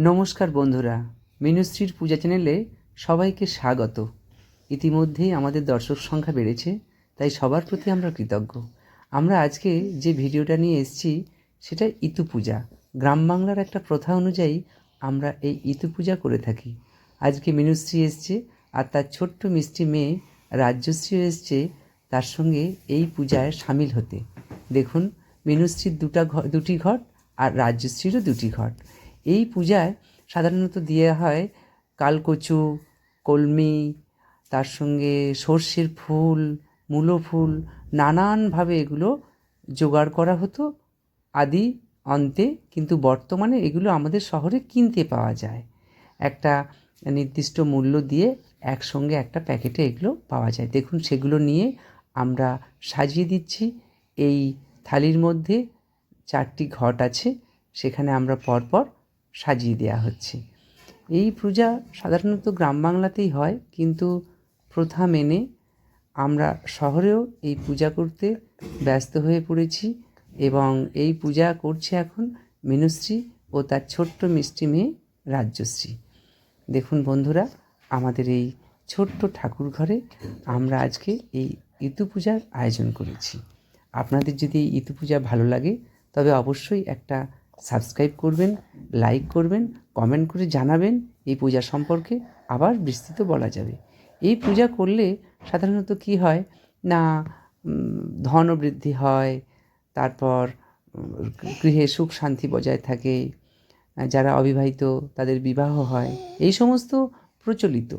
নমস্কার বন্ধুরা, মিনুশ্রীর পূজা চ্যানেলে সবাইকে স্বাগত। ইতিমধ্যেই আমাদের দর্শক সংখ্যা বেড়েছে, তাই সবার প্রতি আমরা কৃতজ্ঞ। আমরা আজকে যে ভিডিওটা নিয়ে এসেছি সেটা ইতু পূজা। গ্রাম বাংলার একটা প্রথা অনুযায়ী আমরা এই ইতু পূজা করে থাকি। আজকে মিনুশ্রী এসছে আর তার ছোট্ট মিষ্টি মেয়ে রাজ্যশ্রীও এসছে তার সঙ্গে এই পূজায় সামিল হতে। দেখুন, মিনুশ্রীর দুটি ঘট আর রাজ্যশ্রীরও দুটি ঘট। এই পূজায় সাধারণত দেওয়া হয় কালকচু, কলমি, তার সঙ্গে সর্ষের ফুল, মূলো ফুল, নানানভাবে এগুলো জোগাড় করা হতো আদি অন্তে, কিন্তু বর্তমানে এগুলো আমাদের শহরে কিনতে পাওয়া যায়। একটা নির্দিষ্ট মূল্য দিয়ে একসঙ্গে একটা প্যাকেটে এগুলো পাওয়া যায়। দেখুন, সেগুলো নিয়ে আমরা সাজিয়ে দিচ্ছি। এই থালির মধ্যে 4টি ঘট আছে, সেখানে আমরা পরপর সাজিয়ে দেওয়া হচ্ছে। এই পূজা সাধারণত গ্রাম বাংলাতেই হয়, কিন্তু প্রথা মেনে আমরা শহরেও এই পূজা করতে ব্যস্ত হয়ে পড়েছি এবং এই পূজা করছে এখন মিনুশ্রী ও তার ছোট্ট মিষ্টি মেয়ে রাজ্যশ্রী। দেখুন বন্ধুরা, আমাদের এই ছোট্ট ঠাকুর ঘরে আমরা আজকে এই ইতু পূজার আয়োজন করেছি। আপনাদের যদি এই ইতু পূজা ভালো লাগে তবে অবশ্যই একটা সাবস্ক্রাইব করবেন, লাইক করবেন, কমেন্ট করে জানাবেন এই পূজা সম্পর্কে। আবার বিস্তৃত বলা যাবে। এই পূজা করলে সাধারণত কি হয় না, ধন বৃদ্ধি হয়, তারপর গৃহে সুখ শান্তি বজায় থাকে, যারা অবিবাহিত তাদের বিবাহ হয়, এই সমস্ত প্রচলিত।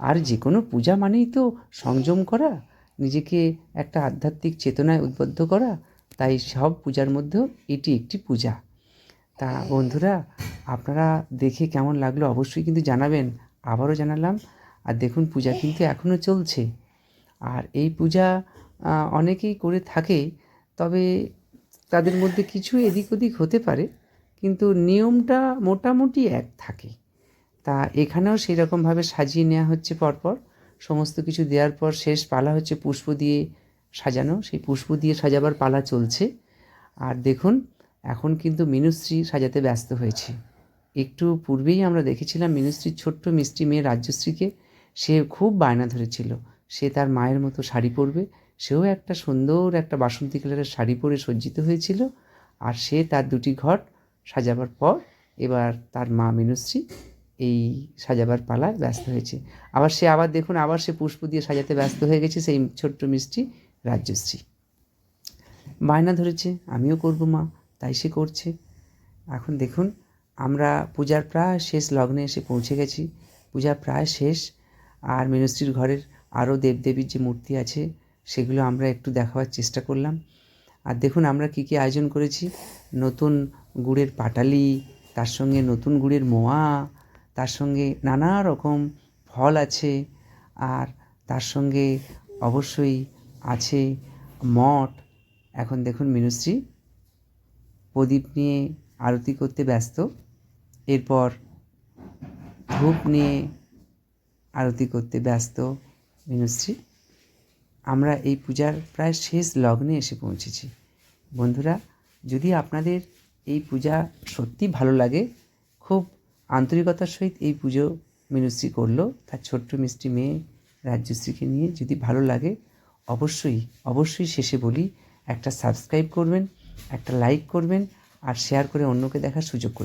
আর যে কোনো পূজা মানেই তো সংযম করা, নিজেকে একটা আধ্যাত্মিক চেতনায় উদ্বুদ্ধ করা, তাই সব পূজার মধ্যেও এটি একটি পূজা। তা বন্ধুরা, আপনারা দেখে কেমন লাগলো অবশ্যই কিন্তু জানাবেন। আবারও জানালাম। আর দেখুন, পূজা কিন্তু এখনও চলছে। আর এই পূজা অনেকেই করে থাকে, তবে তাদের মধ্যে কিছু এদিক ওদিক হতে পারে, কিন্তু নিয়মটা মোটামুটি এক থাকে। তা এখানেও সেই রকমভাবে সাজিয়ে নেওয়া হচ্ছে পরপর। সমস্ত কিছু দেওয়ার পর শেষ পালা হচ্ছে পুষ্প দিয়ে সাজানো। সেই পুষ্প দিয়ে সাজাবার পালা চলছে। আর দেখুন, এখন কিন্তু মিনুশ্রী সাজাতে ব্যস্ত হয়েছে। একটু পূর্বেই আমরা দেখেছিলাম মিনুশ্রীর ছোট্ট মিষ্টি মেয়ে রাজ্যশ্রীকে। সে খুব বায়না ধরেছিল সে তার মায়ের মতো শাড়ি পরবে। সেও একটা সুন্দর একটা বাসন্তী কালারের শাড়ি পরে সজ্জিত হয়েছিল। আর সে তার দুটি ঘট সাজাবার পর এবার তার মা মিনুশ্রী এই সাজাবার পালায় ব্যস্ত হয়েছে। আবার দেখুন, আবার সে পুষ্প দিয়ে সাজাতে ব্যস্ত হয়ে গেছে সেই ছোট্ট মিষ্টি রাজ্যশ্রী। বায়না ধরেছে আমিও করব মা, তাই সে করছে। এখন দেখুন, আমরা পূজার প্রায় শেষ লগ্নে এসে পৌঁছে গেছি। পূজা প্রায় শেষ। আর মিনুশ্রীর ঘরের আরও দেবদেবীর যে মূর্তি আছে সেগুলো আমরা একটু দেখাবার চেষ্টা করলাম। আর দেখুন আমরা কী কী আয়োজন করেছি। নতুন গুড়ের পাটালি, তার সঙ্গে নতুন গুড়ের মোয়া, তার সঙ্গে নানা রকম ফল আছে, আর তার সঙ্গে অবশ্যই আছে মঠ। এখন দেখুন মিনুশ্রী প্রদীপ নিয়ে আরতি করতে ব্যস্ত, এরপর ধূপ নিয়ে আরতি করতে ব্যস্ত মিনুশ্রী। আমরা এই পূজার প্রায় শেষ লগ্নে এসে পৌঁছেছি। বন্ধুরা, যদি আপনাদের এই পূজা সত্যি ভালো লাগে, খুব আন্তরিকতার সহিত এই পুজো মিনুশ্রী করলো তার ছোট্ট মিষ্টি মেয়ে রাজ্যশ্রীকে নিয়ে, যদি ভালো লাগে অবশ্যই শেষে বলি একটা সাবস্ক্রাইব করবেন, একটা লাইক করবেন, আর শেয়ার করে অন্যকে দেখার সুযোগ করবেন।